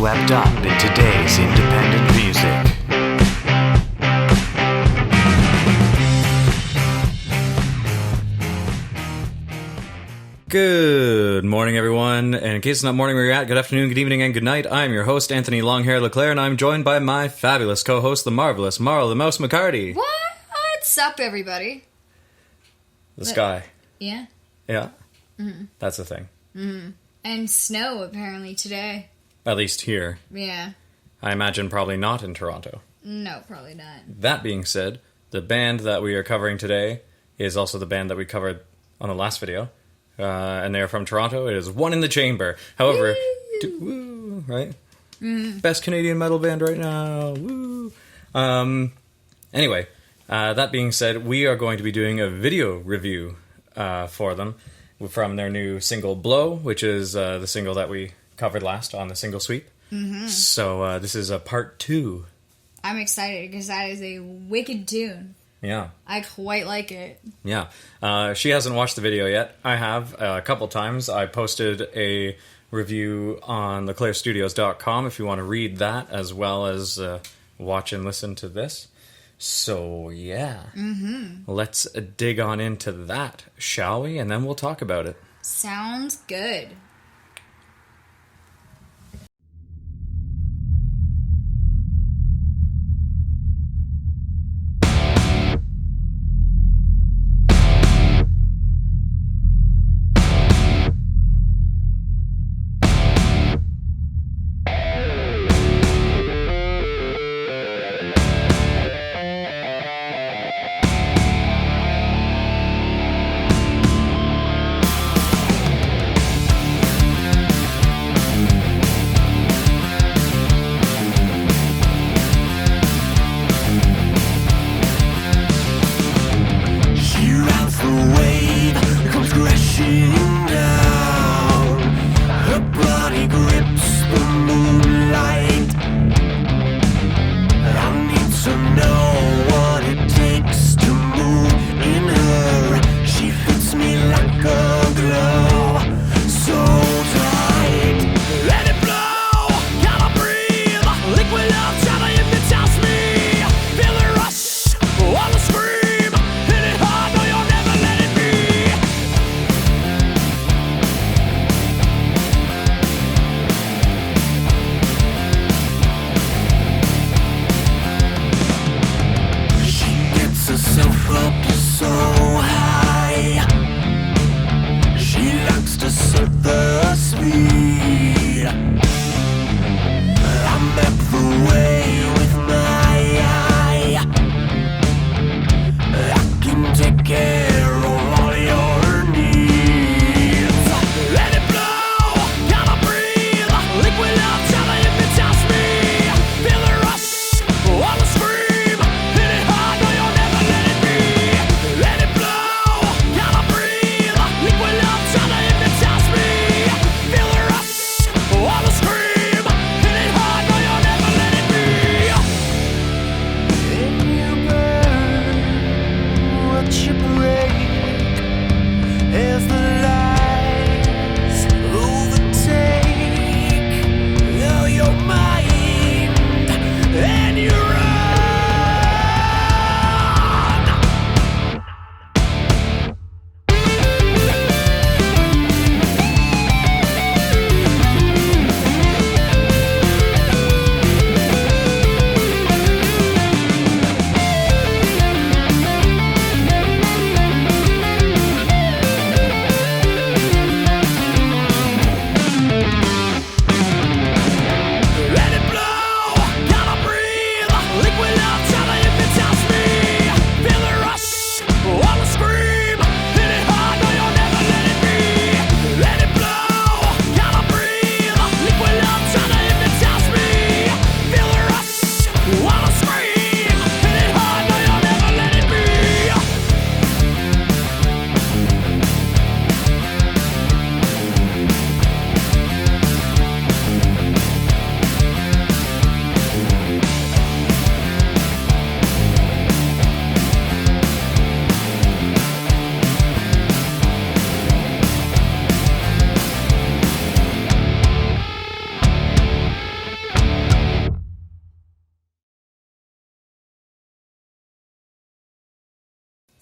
swept up in today's independent music. Good morning, everyone, and in case it's not morning where you're at, good afternoon, good evening, and good night. I'm your host, Anthony Longhair Leclair, and I'm joined by my fabulous co-host, the marvelous Marla the Mouse McHardy. What's up, everybody? The sky. Yeah. Yeah? Mm-hmm. That's the thing. Mm-hmm. And snow, apparently, today. At least here. Yeah. I imagine probably not in Toronto. No, probably not. That being said, the band that we are covering today is also the band that we covered on the last video. And they're from Toronto. It is One in the Chamber. However, woo, right? Mm-hmm. Best Canadian metal band right now. Woo. Anyway, that being said, we are going to be doing a video review for them from their new single Blow, which is the single that we covered last on the single sweep. Mm-hmm. So this is a part 2. I'm excited because that is a wicked tune. Yeah. I quite like it. Yeah. She hasn't watched the video yet. I have a couple times. I posted a review on LeclairStudios.com if you want to read that as well as watch and listen to this. So, yeah. Mm-hmm. Let's dig on into that, shall we? And then we'll talk about it. Sounds good.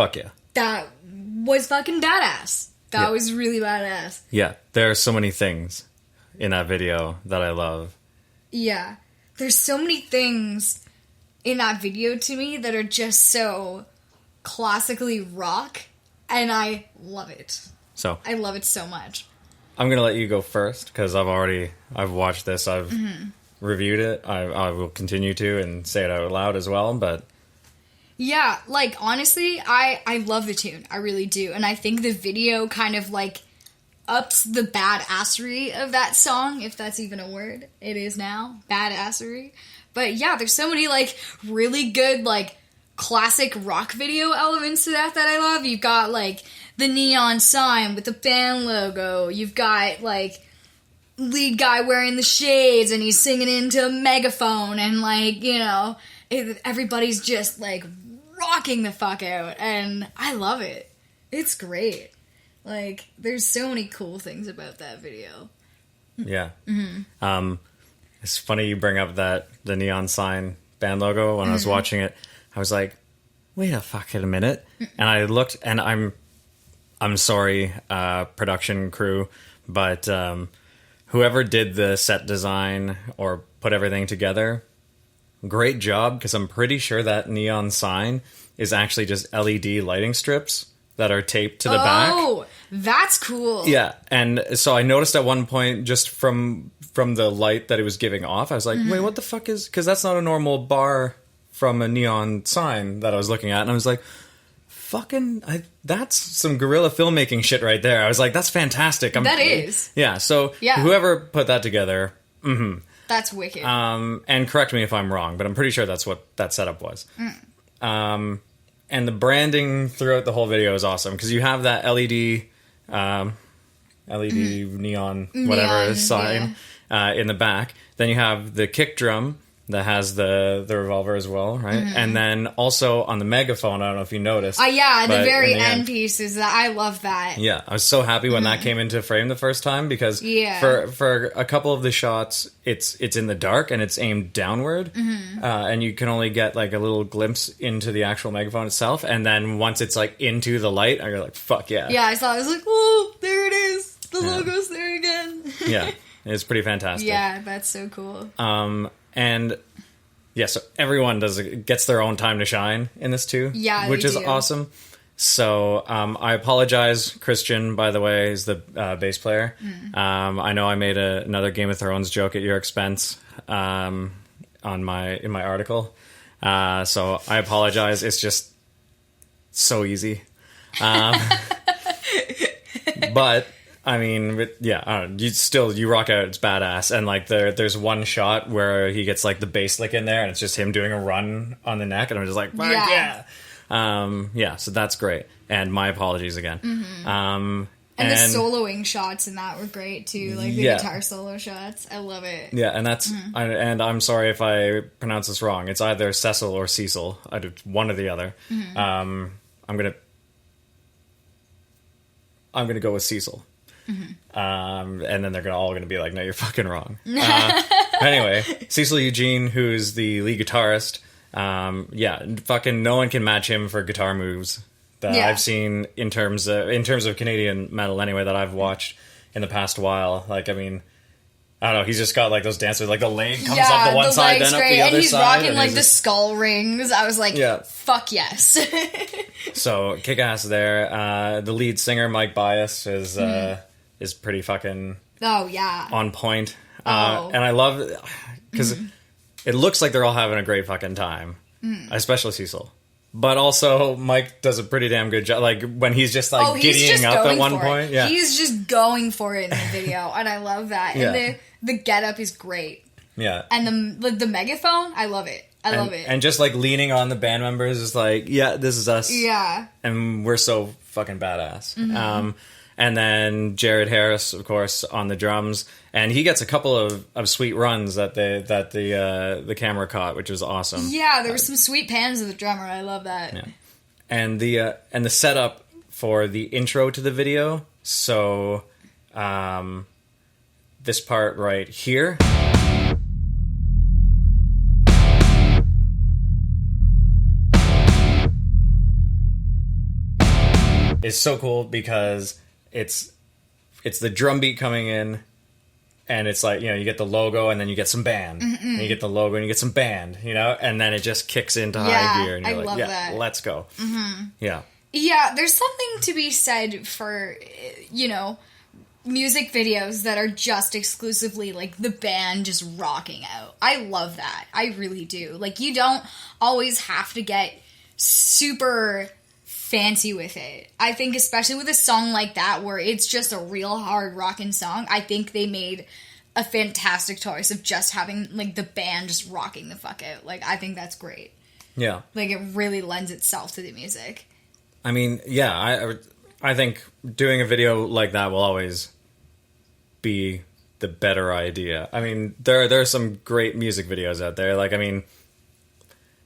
Fuck yeah. That was fucking badass. That was really badass. Yeah, there are so many things in that video that I love. Yeah. There's so many things in that video to me that are just so classically rock, and I love it. So I love it so much. I'm going to let you go first, because I've watched this, I've reviewed it, I will continue to and say it out loud as well, but... Yeah, like, honestly, I love the tune. I really do. And I think the video kind of, like, ups the badassery of that song, if that's even a word. It is now. Badassery. But, yeah, there's so many, like, really good, like, classic rock video elements to that I love. You've got, like, the neon sign with the band logo. You've got, like, lead guy wearing the shades and he's singing into a megaphone and, like, you know, everybody's just, like, rocking the fuck out, and I love it. It's great. Like, there's so many cool things about that video. Yeah. It's funny you bring up the neon sign band logo. When I was watching it, I was like, wait a fucking minute. And I looked, and I'm sorry, production crew, but whoever did the set design or put everything together, great job, because I'm pretty sure that neon sign is actually just LED lighting strips that are taped to the back. Oh, that's cool. Yeah, and so I noticed at one point, just from the light that it was giving off, I was like, wait, what the fuck is... Because that's not a normal bar from a neon sign that I was looking at, and I was like, that's some guerrilla filmmaking shit right there. I was like, that's fantastic. That is. Yeah, so whoever put that together... That's wicked. And correct me if I'm wrong, but I'm pretty sure that's what that setup was. And the branding throughout the whole video is awesome, because you have that LED neon whatever sign in the back. Then you have the kick drum that has the revolver as well, right? And then also on the megaphone, I don't know if you noticed. The very end pieces. I love that. Yeah, I was so happy when that came into frame the first time, because for a couple of the shots, it's in the dark and it's aimed downward, and you can only get like a little glimpse into the actual megaphone itself, and then once it's like into the light, you're like, fuck yeah. Yeah, I was like, oh, there it is. The logo's there again. Yeah, it's pretty fantastic. Yeah, that's so cool. And yeah, so everyone gets their own time to shine in this too. Yeah, which is awesome. So I apologize, Christian, by the way, is the bass player. I know I made another Game of Thrones joke at your expense in my article. So I apologize. It's just so easy. But I mean, yeah, you rock out. It's badass. And like there's one shot where he gets like the bass lick in there, and it's just him doing a run on the neck, and I'm just like, fuck yeah. So that's great. And my apologies again. And the soloing shots in that were great too, like the guitar solo shots. I love it. Yeah, and that's and I'm sorry if I pronounce this wrong. It's either Cecil or Cecil. I do one or the other. I'm gonna go with Cecil. And then they're all gonna be like, no, you're fucking wrong. Anyway, Cecil Eugene, who's the lead guitarist, fucking no one can match him for guitar moves that I've seen in terms of Canadian metal anyway, that I've watched in the past while. Like, I mean, I don't know, he's just got like those dancers, like the leg comes up the one side, then up the other side. And he's rocking like the skull rings. I was like, fuck yes. So kick-ass there. The lead singer, Mike Bias, is pretty fucking on point. And I love it, because it looks like they're all having a great fucking time, especially Cecil. But also, Mike does a pretty damn good job. Like, when he's just, like, giddying up at one point. Yeah. He's just going for it in the video, and I love that. And the getup is great. Yeah. And the megaphone, I love it. I love it. And just, like, leaning on the band members is like, yeah, this is us. Yeah. And we're so fucking badass. And then Jared Harris, of course, on the drums, and he gets a couple of sweet runs that the camera caught, which was awesome. Yeah, there were some sweet pans of the drummer. I love that. Yeah. And the setup for the intro to the video. So, this part right here. is so cool because it's the drum beat coming in, and it's like, you get the logo and then you get some band, and you get the logo and you get some band, and then it just kicks into high gear, and you're like, yeah, let's go. Yeah. Yeah, there's something to be said for, music videos that are just exclusively, like, the band just rocking out. I love that. I really do. Like, you don't always have to get super fancy with it. I think especially with a song like that where it's just a real hard rockin' song, I think they made a fantastic choice of just having, like, the band just rocking the fuck out. Like, I think that's great. Yeah. Like, it really lends itself to the music. I mean, yeah, I think doing a video like that will always be the better idea. I mean, there are some great music videos out there. Like, I mean,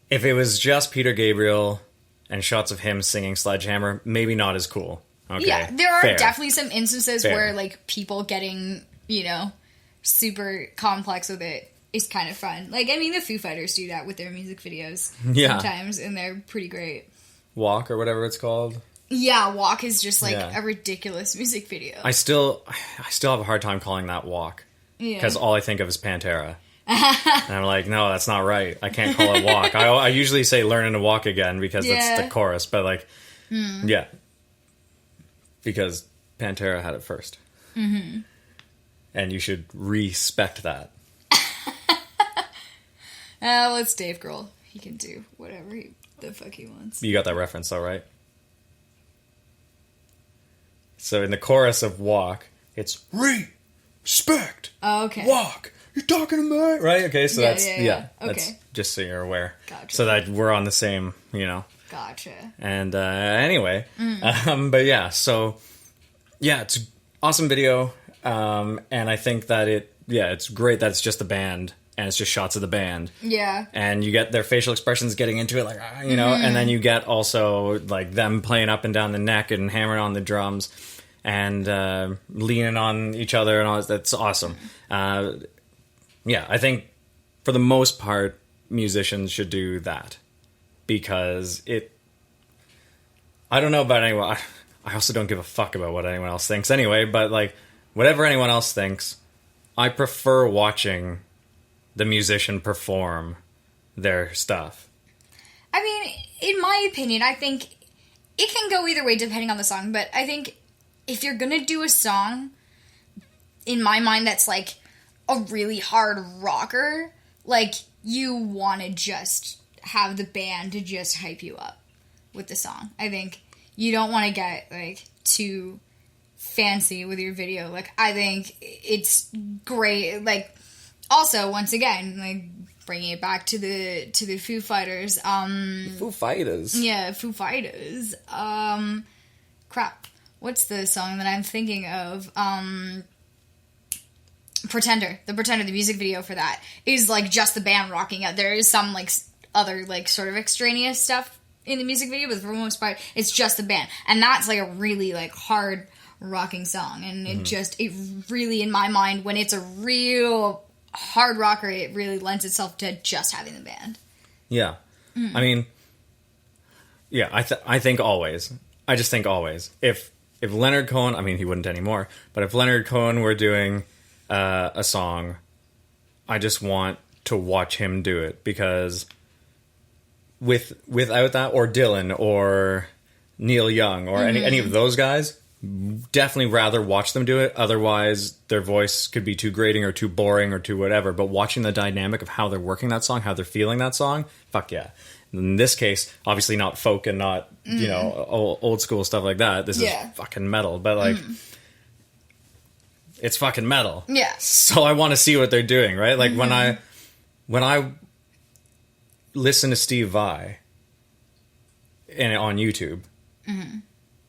if it was just Peter Gabriel and shots of him singing Sledgehammer, maybe not as cool. Okay, yeah, there are fair. definitely some instances Fair. where, like, people getting, super complex with it is kind of fun. Like, I mean, the Foo Fighters do that with their music videos sometimes, and they're pretty great. Walk, or whatever it's called. Yeah, Walk is just, like, a ridiculous music video. I still have a hard time calling that Walk. Because all I think of is Pantera. And I'm like, no, that's not right. I can't call it Walk. I usually say Learning to Walk Again because it's the chorus. But, like, yeah. Because Pantera had it first. Mm-hmm. And you should respect that. Well, it's Dave Grohl. He can do whatever the fuck he wants. You got that reference, though, right? So in the chorus of Walk, it's respect. Oh, okay. Walk. You're talking to me, right? Okay, so that's Okay. That's just so you're aware, Gotcha. so that we're on the same, Gotcha. And anyway, but yeah, so yeah, it's an awesome video, and I think that it's great that it's just the band. And it's just shots of the band. Yeah. And you get their facial expressions getting into it, like, and then you get also, like, them playing up and down the neck and hammering on the drums and leaning on each other and all that. That's awesome. Yeah, I think for the most part, musicians should do that. Because I don't know about anyone. I also don't give a fuck about what anyone else thinks anyway, but, like, whatever anyone else thinks, I prefer watching the musician perform their stuff. I mean, in my opinion, I think it can go either way depending on the song, but I think if you're gonna do a song, in my mind, that's, like, a really hard rocker, like, you want to just have the band to just hype you up with the song. I think you don't want to get, like, too fancy with your video. Like, I think it's great, like, also, once again, like, bringing it back to the Foo Fighters. Foo Fighters? Yeah, Foo Fighters. Crap. What's the song that I'm thinking of? Pretender. The Pretender, the music video for that, is, like, just the band rocking out. There is some, like, other, like, sort of extraneous stuff in the music video, but for the most part, it's just the band. And that's, like, a really, like, hard rocking song. And it really, in my mind, when it's a real hard rocker, it really lends itself to just having the band. Yeah. I mean, yeah, I think always. I just think always. If Leonard Cohen, I mean, he wouldn't anymore, but if Leonard Cohen were doing a song, I just want to watch him do it, because without that, or Dylan, or Neil Young, or any of those guys, definitely rather watch them do it. Otherwise, their voice could be too grating or too boring or too whatever. But watching the dynamic of how they're working that song, how they're feeling that song, fuck yeah. In this case, obviously not folk and not, old school stuff like that. This is fucking metal. But, like, it's fucking metal. Yeah. So I want to see what they're doing, right? Like, when I listen to Steve Vai on YouTube,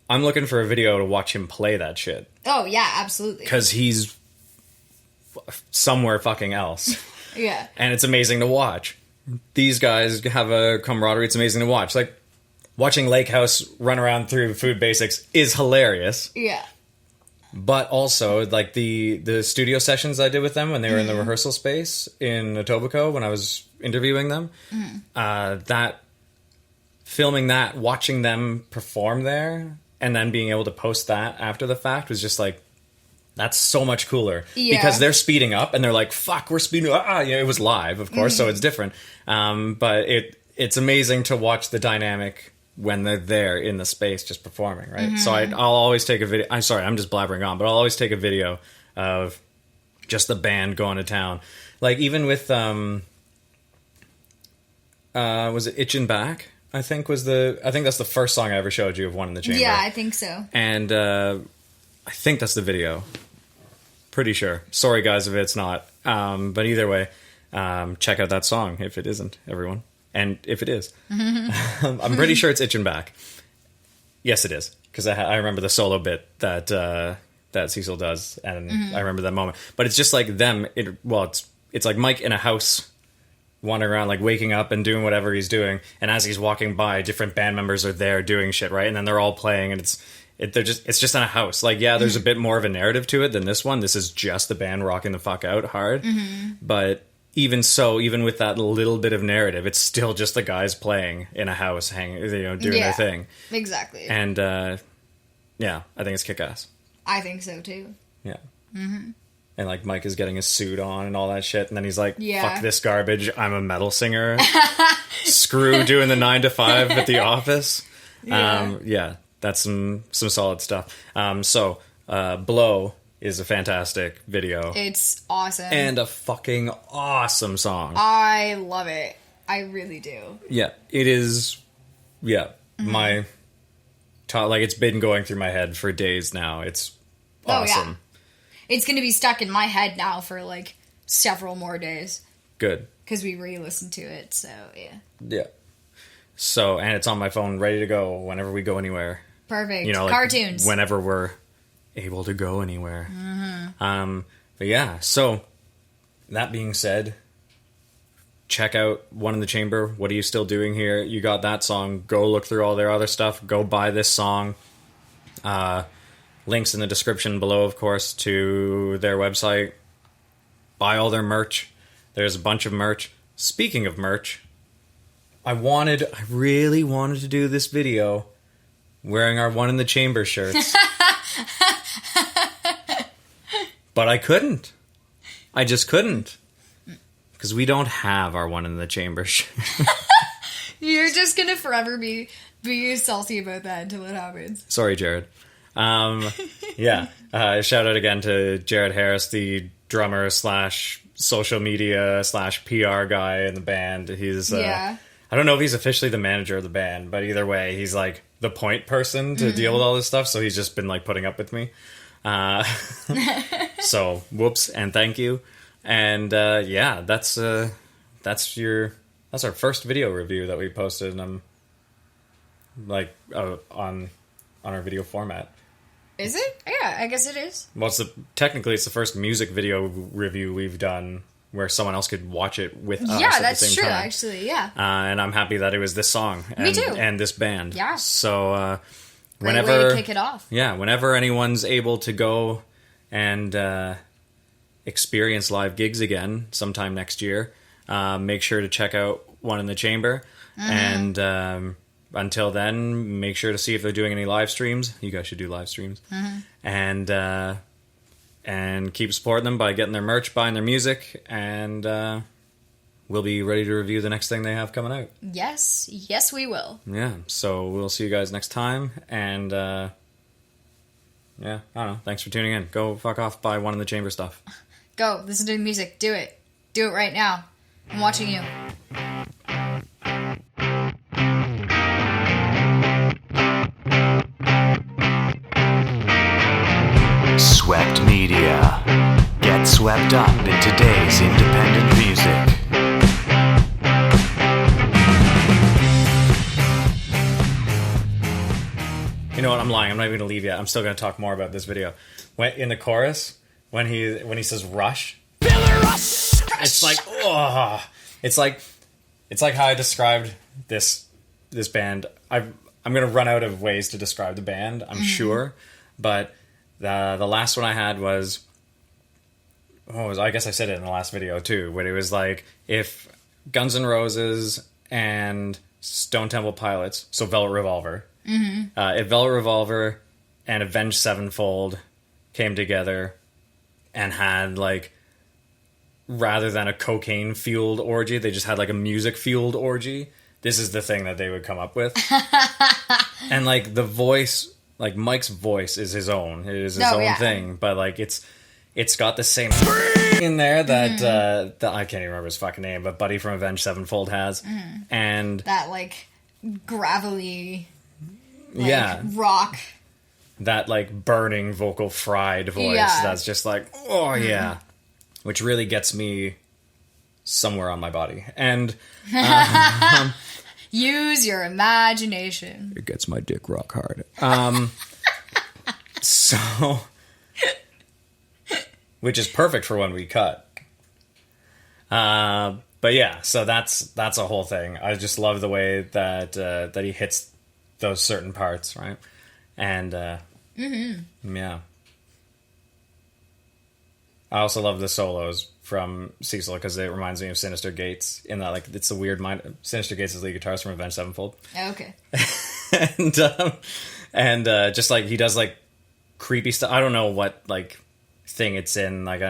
I'm looking for a video to watch him play that shit. Oh, yeah, absolutely. Because he's somewhere fucking else. Yeah. And it's amazing to watch. These guys have a camaraderie. It's amazing to watch. Like, watching Lake House run around through Food Basics is hilarious. Yeah. But also, like, the studio sessions I did with them when they were in the rehearsal space in Etobicoke when I was interviewing them, filming that, watching them perform there, and then being able to post that after the fact was just like, that's so much cooler. Yeah. Because they're speeding up and they're like, fuck, we're speeding up. It was live, of course, so it's different. But it's amazing to watch the dynamic when they're there in the space just performing, right? So I'll always take a video. I'm sorry, I'm just blabbering on, but I'll always take a video of just the band going to town. Like, even with, was it Itchin' Back? I think that's the first song I ever showed you of One in the Chamber. Yeah, I think so. And I think that's the video. Pretty sure. Sorry, guys, if it's not. But either way, check out that song if it isn't, everyone. And if it is. I'm pretty sure it's Itchin' Back. Yes, it is. Because I remember the solo bit that Cecil does, and I remember that moment. But it's just like them. It's like Mike in a house, wandering around, like waking up and doing whatever he's doing. And as he's walking by, different band members are there doing shit, right? And then they're all playing, and it's just in a house. Like, yeah, there's a bit more of a narrative to it than this one. This is just the band rocking the fuck out hard. But even so, even with that little bit of narrative, it's still just the guys playing in a house, doing their thing. Exactly. And yeah, I think it's kick-ass. I think so too. Yeah. And like Mike is getting his suit on and all that shit, and then he's like, fuck this garbage, I'm a metal singer. Screw doing the 9 to 5 at the office. Yeah, that's some solid stuff. So Blow is a fantastic video. It's awesome. And a fucking awesome song. I love it. I really do. Yeah, it is. Yeah, my like, it's been going through my head for days now. It's awesome. Oh, yeah. It's going to be stuck in my head now for like several more days. Good. Because we re-listened to it, so yeah. Yeah. So, and it's on my phone, ready to go whenever we go anywhere. Perfect. Like, cartoons. Whenever we're able to go anywhere. But yeah, so that being said, check out One in the Chamber. What are you still doing here? You got that song. Go look through all their other stuff. Go buy this song. Links in the description below, of course, to their website. Buy all their merch. There's a bunch of merch. Speaking of merch, I really wanted to do this video wearing our One in the Chamber shirts. But I couldn't. I just couldn't. Because we don't have our One in the Chamber shirt. You're just going to forever be salty about that until it happens. Sorry, Jared. Yeah. Shout out again to Jared Harris, the drummer / social media / PR guy in the band. He's I don't know if he's officially the manager of the band, but either way, he's like the point person to deal with all this stuff. So he's just been like putting up with me. So whoops and thank you. And yeah, that's our first video review that we posted, and I'm like on our video format. Is it? Yeah, I guess it is. Well, technically it's the first music video review we've done where someone else could watch it with us. Yeah, at that's the same true. time. Actually, yeah. And I'm happy that it was this song. Me too. And this band. Yeah. So Great way to kick it off. Yeah, whenever anyone's able to go and experience live gigs again sometime next year, make sure to check out One in the Chamber. And until then, make sure to see if they're doing any live streams. You guys should do live streams. And keep supporting them by getting their merch, buying their music, and we'll be ready to review the next thing they have coming out. Yes. Yes, we will. Yeah, so we'll see you guys next time, and yeah, I don't know. Thanks for tuning in. Go fuck off, buy One in the Chamber stuff. Go, listen to the music. Do it. Do it right now. I'm watching you. Swept Media. Get swept up in today's independent music. You know what? I'm lying. I'm not even gonna leave yet. I'm still gonna talk more about this video. In the chorus, when he says "rush," it's like, oh, it's like how I described this band. I'm gonna run out of ways to describe the band, I'm sure, but the last one I had was, I guess I said it in the last video too, when it was like if Guns N' Roses and Stone Temple Pilots, so Velvet Revolver, If Velvet Revolver and Avenged Sevenfold came together and had, like, rather than a cocaine-fueled orgy, they just had, like, a music-fueled orgy, this is the thing that they would come up with. And, like, the voice, like, Mike's voice is his own. It is his own thing. But, like, it's got the same in there that, that I can't even remember his fucking name, but Buddy from Avenged Sevenfold has. And that, like, gravelly, like, rock. That, like, burning vocal fried voice that's just like, oh, yeah. Which really gets me somewhere on my body. And use your imagination. It gets my dick rock hard. So, which is perfect for when we cut. But yeah, so that's a whole thing. I just love the way that that he hits those certain parts, right? And yeah. I also love the solos from Cecil because it reminds me of Sinister Gates in that, like, it's a weird mind. Sinister Gates is lead guitarist from Avenged Sevenfold. Okay. and just like he does like creepy stuff. I don't know what like thing it's in, like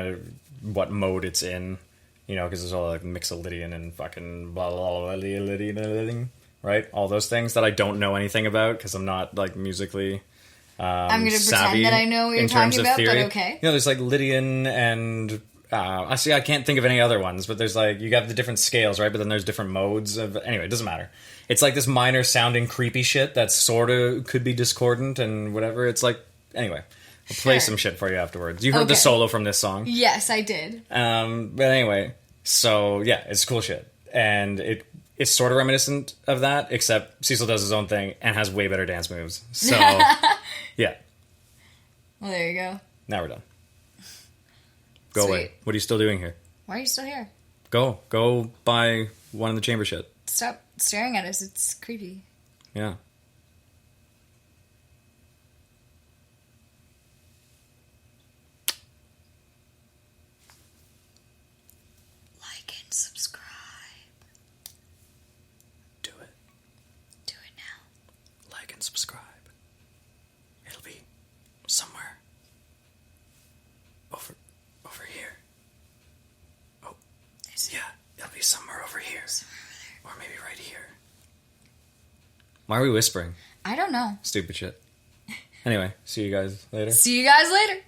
what mode it's in, you know, because there's all like Mixolydian and fucking blah blah blah, right? All those things that I don't know anything about because I'm not like musically. I'm going to pretend that I know what you're talking about, but okay. You know, there's like Lydian and I can't think of any other ones, but there's like, you have the different scales, right? But then there's different modes of, anyway, it doesn't matter. It's like this minor sounding creepy shit that sort of could be discordant and whatever. It's like, anyway, I'll play some shit for you afterwards. You heard the solo from this song. Yes, I did. But anyway, so yeah, it's cool shit. And it's sort of reminiscent of that, except Cecil does his own thing and has way better dance moves. So, yeah. Well, there you go. Now we're done. Go away. What are you still doing here? Why are you still here? Go buy one in the chamber shit. Stop staring at us. It's creepy. Yeah. Like and subscribe. Do it. Do it now. Like and subscribe. It'll be somewhere over here. Oh, yeah, it'll be somewhere over here. Or maybe right here. Why are we whispering? I don't know. Stupid shit. Anyway, see you guys later. See you guys later.